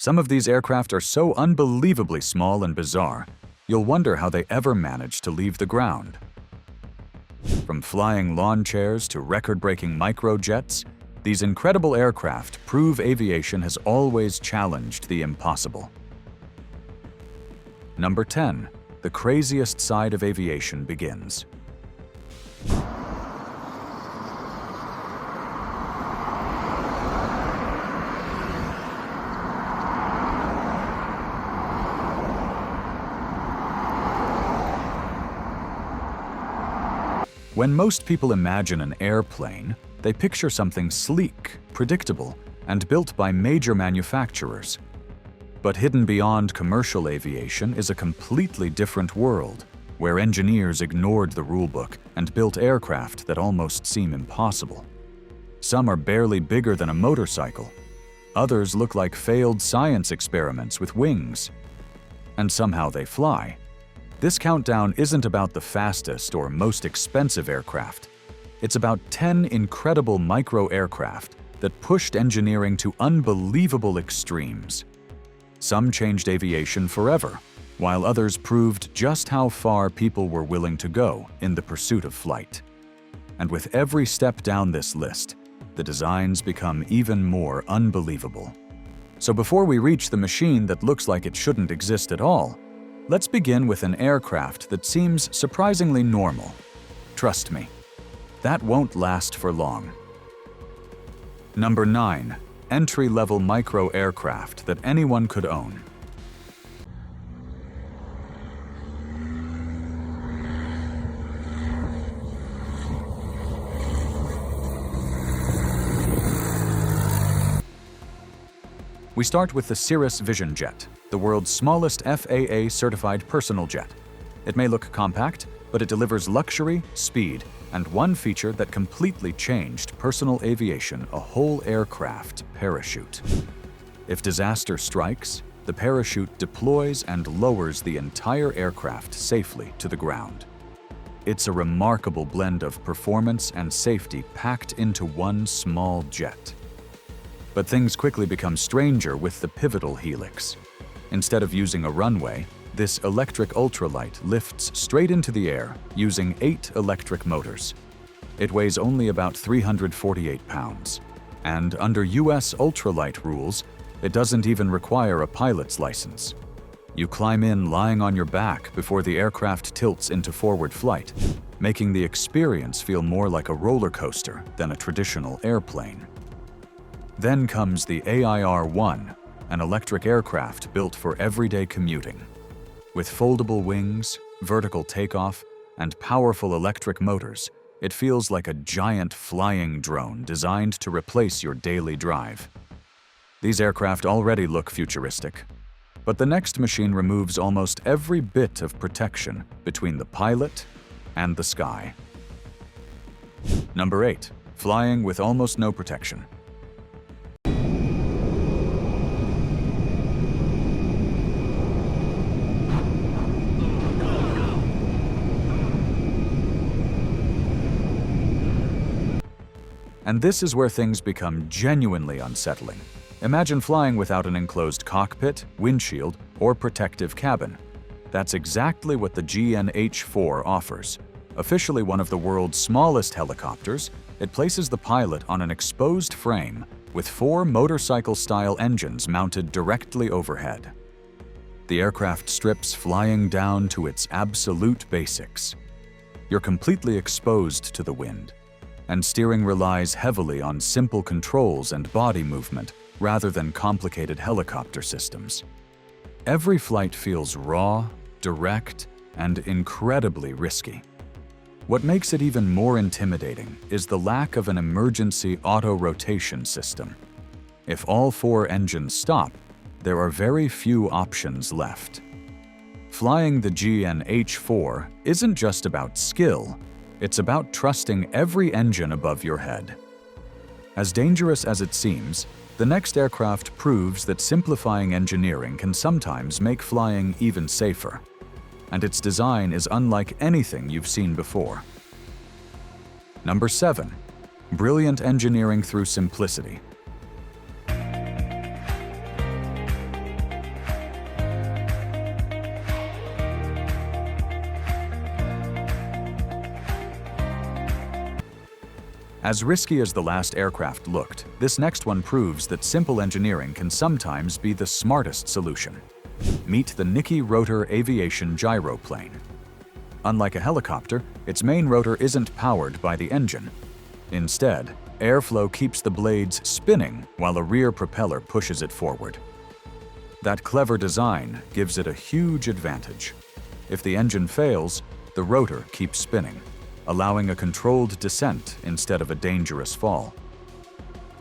Some of these aircraft are so unbelievably small and bizarre, you'll wonder how they ever managed to leave the ground. From flying lawn chairs to record-breaking microjets, these incredible aircraft prove aviation has always challenged the impossible. Number 10. The craziest side of aviation begins. When most people imagine an airplane, they picture something sleek, predictable, and built by major manufacturers. But hidden beyond commercial aviation is a completely different world, where engineers ignored the rulebook and built aircraft that almost seem impossible. Some are barely bigger than a motorcycle. Others look like failed science experiments with wings. And somehow they fly. This countdown isn't about the fastest or most expensive aircraft. It's about 10 incredible micro-aircraft that pushed engineering to unbelievable extremes. Some changed aviation forever, while others proved just how far people were willing to go in the pursuit of flight. And with every step down this list, the designs become even more unbelievable. So before we reach the machine that looks like it shouldn't exist at all, let's begin with an aircraft that seems surprisingly normal. Trust me, that won't last for long. Number 9. Entry-level micro-aircraft that anyone could own. We start with the Cirrus Vision Jet, the world's smallest FAA-certified personal jet. It may look compact, but it delivers luxury, speed, and one feature that completely changed personal aviation: a whole aircraft parachute. If disaster strikes, the parachute deploys and lowers the entire aircraft safely to the ground. It's a remarkable blend of performance and safety packed into one small jet. But things quickly become stranger with the Pivotal Helix. Instead of using a runway, this electric ultralight lifts straight into the air using 8 electric motors. It weighs only about 348 pounds, and under US ultralight rules, it doesn't even require a pilot's license. You climb in lying on your back before the aircraft tilts into forward flight, making the experience feel more like a roller coaster than a traditional airplane. Then comes the AIR-1, an electric aircraft built for everyday commuting. With foldable wings, vertical takeoff, and powerful electric motors, it feels like a giant flying drone designed to replace your daily drive. These aircraft already look futuristic, but the next machine removes almost every bit of protection between the pilot and the sky. Number 8. Flying with almost no protection. And this is where things become genuinely unsettling. Imagine flying without an enclosed cockpit, windshield, or protective cabin. That's exactly what the GN-H4 offers. Officially one of the world's smallest helicopters, it places the pilot on an exposed frame with 4 motorcycle-style engines mounted directly overhead. The aircraft strips flying down to its absolute basics. You're completely exposed to the wind, and steering relies heavily on simple controls and body movement rather than complicated helicopter systems. Every flight feels raw, direct, and incredibly risky. What makes it even more intimidating is the lack of an emergency auto-rotation system. If all 4 engines stop, there are very few options left. Flying the GN-H4 isn't just about skill, it's about trusting every engine above your head. As dangerous as it seems, the next aircraft proves that simplifying engineering can sometimes make flying even safer. And its design is unlike anything you've seen before. Number 7. Brilliant engineering through simplicity. As risky as the last aircraft looked, this next one proves that simple engineering can sometimes be the smartest solution. Meet the Niki Rotor Aviation gyroplane. Unlike a helicopter, its main rotor isn't powered by the engine. Instead, airflow keeps the blades spinning while a rear propeller pushes it forward. That clever design gives it a huge advantage. If the engine fails, the rotor keeps spinning, allowing a controlled descent instead of a dangerous fall.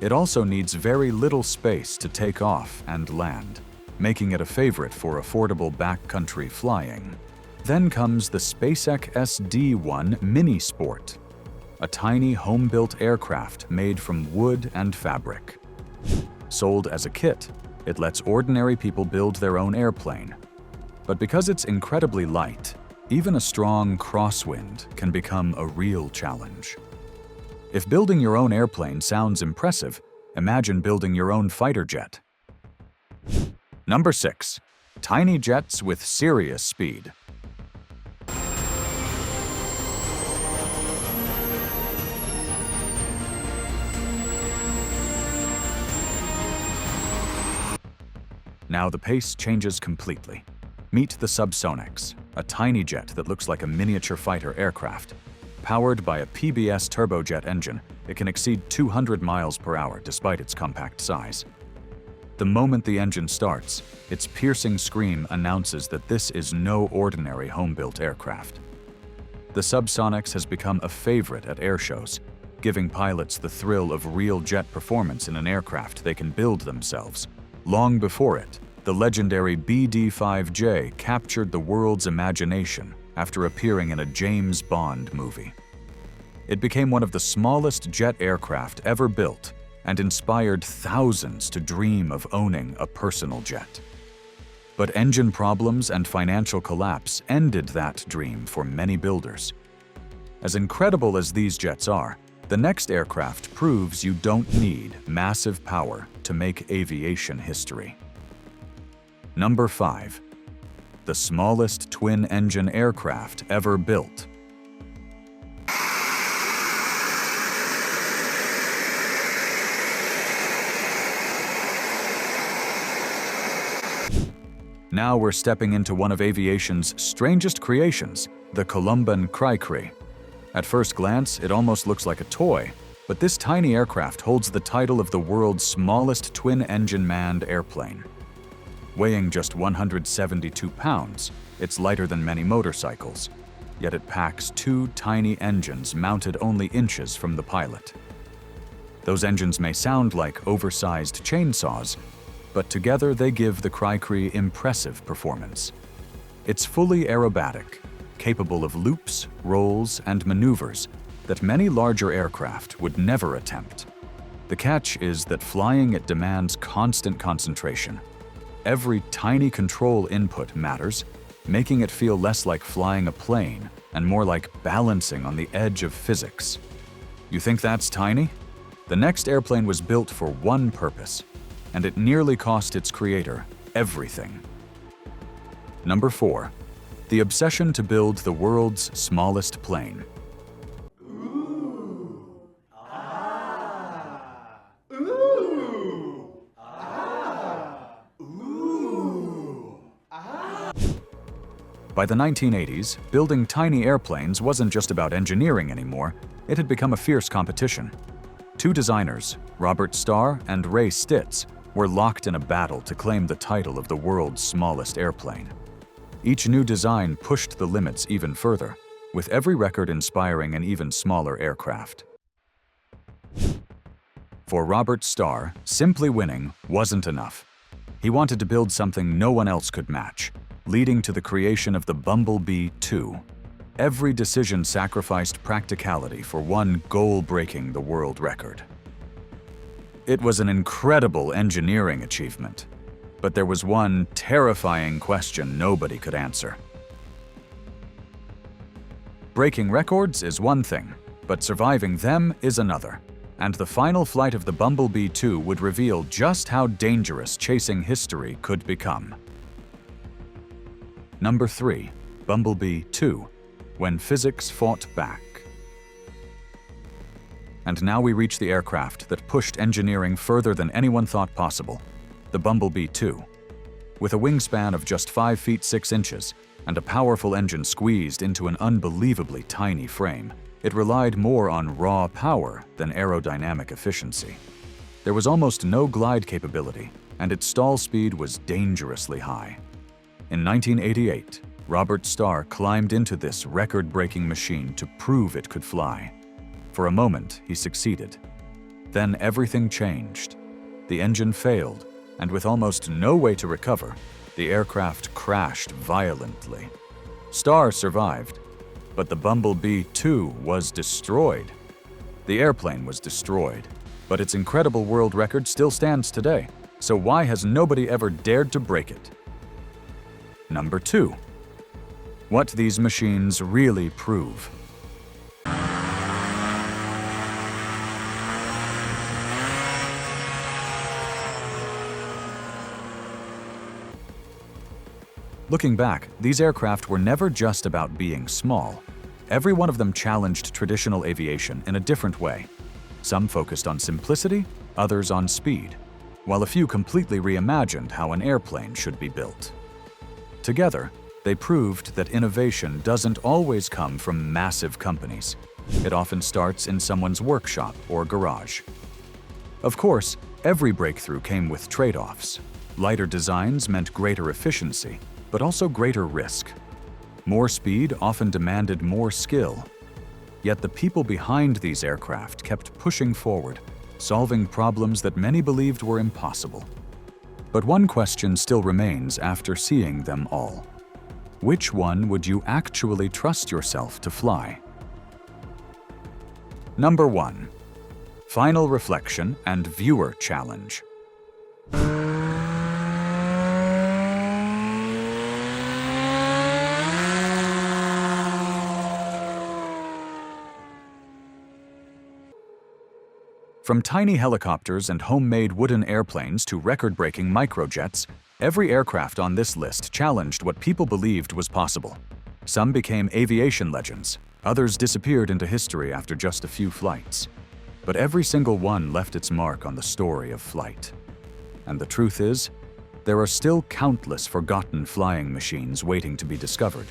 It also needs very little space to take off and land, making it a favorite for affordable backcountry flying. Then comes the SpaceX SD-1 Mini Sport, a tiny home-built aircraft made from wood and fabric. Sold as a kit, it lets ordinary people build their own airplane. But because it's incredibly light, even a strong crosswind can become a real challenge. If building your own airplane sounds impressive, imagine building your own fighter jet. Number 6. Tiny jets with serious speed. Now the pace changes completely. Meet the Subsonics, a tiny jet that looks like a miniature fighter aircraft. Powered by a PBS turbojet engine, it can exceed 200 miles per hour despite its compact size. The moment the engine starts, its piercing scream announces that this is no ordinary home-built aircraft. The Subsonics has become a favorite at air shows, giving pilots the thrill of real jet performance in an aircraft they can build themselves. Long before it, the legendary BD-5J captured the world's imagination after appearing in a James Bond movie. It became one of the smallest jet aircraft ever built and inspired thousands to dream of owning a personal jet. But engine problems and financial collapse ended that dream for many builders. As incredible as these jets are, the next aircraft proves you don't need massive power to make aviation history. Number 5. The smallest twin-engine aircraft ever built. Now we're stepping into one of aviation's strangest creations, the Columban Cricri. At first glance, it almost looks like a toy, but this tiny aircraft holds the title of the world's smallest twin-engine manned airplane. Weighing just 172 pounds, it's lighter than many motorcycles, yet it packs 2 tiny engines mounted only inches from the pilot. Those engines may sound like oversized chainsaws, but together they give the Cricri impressive performance. It's fully aerobatic, capable of loops, rolls, and maneuvers that many larger aircraft would never attempt. The catch is that flying it demands constant concentration. Every tiny control input matters, making it feel less like flying a plane and more like balancing on the edge of physics. You think that's tiny? The next airplane was built for one purpose, and it nearly cost its creator everything. Number 4. The obsession to build the world's smallest plane. By the 1980s, building tiny airplanes wasn't just about engineering anymore, it had become a fierce competition. 2 designers, Robert Starr and Ray Stitz, were locked in a battle to claim the title of the world's smallest airplane. Each new design pushed the limits even further, with every record inspiring an even smaller aircraft. For Robert Starr, simply winning wasn't enough. He wanted to build something no one else could match, leading to the creation of the Bumblebee 2. Every decision sacrificed practicality for one goal breaking the world record. It was an incredible engineering achievement, but there was one terrifying question nobody could answer. Breaking records is one thing, but surviving them is another, and the final flight of the Bumblebee 2 would reveal just how dangerous chasing history could become. Number 3. Bumblebee 2. When physics fought back. And now we reach the aircraft that pushed engineering further than anyone thought possible, the Bumblebee 2. With a wingspan of just 5 feet 6 inches and a powerful engine squeezed into an unbelievably tiny frame, it relied more on raw power than aerodynamic efficiency. There was almost no glide capability, and its stall speed was dangerously high. In 1988, Robert Starr climbed into this record-breaking machine to prove it could fly. For a moment, he succeeded. Then everything changed. The engine failed, and with almost no way to recover, the aircraft crashed violently. Starr survived, but the Bumblebee 2 was destroyed. The airplane was destroyed, but its incredible world record still stands today. So why has nobody ever dared to break it? Number 2. What these machines really prove. Looking back, these aircraft were never just about being small. Every one of them challenged traditional aviation in a different way. Some focused on simplicity, others on speed, while a few completely reimagined how an airplane should be built. Together, they proved that innovation doesn't always come from massive companies. It often starts in someone's workshop or garage. Of course, every breakthrough came with trade-offs. Lighter designs meant greater efficiency, but also greater risk. More speed often demanded more skill. Yet the people behind these aircraft kept pushing forward, solving problems that many believed were impossible. But one question still remains after seeing them all. Which one would you actually trust yourself to fly? Number 1. Final reflection and viewer challenge. From tiny helicopters and homemade wooden airplanes to record-breaking microjets, every aircraft on this list challenged what people believed was possible. Some became aviation legends, others disappeared into history after just a few flights. But every single one left its mark on the story of flight. And the truth is, there are still countless forgotten flying machines waiting to be discovered.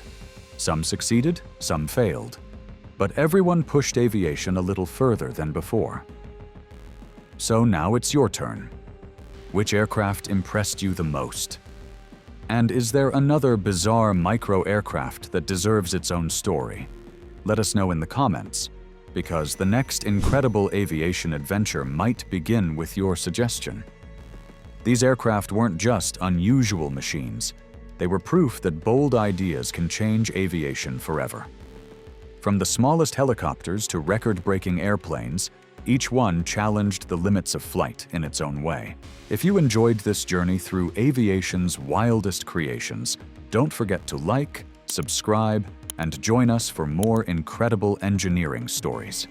Some succeeded, some failed. But everyone pushed aviation a little further than before. So now it's your turn. Which aircraft impressed you the most? And is there another bizarre micro-aircraft that deserves its own story? Let us know in the comments, because the next incredible aviation adventure might begin with your suggestion. These aircraft weren't just unusual machines. They were proof that bold ideas can change aviation forever. From the smallest helicopters to record-breaking airplanes, each one challenged the limits of flight in its own way. If you enjoyed this journey through aviation's wildest creations, don't forget to like, subscribe, and join us for more incredible engineering stories.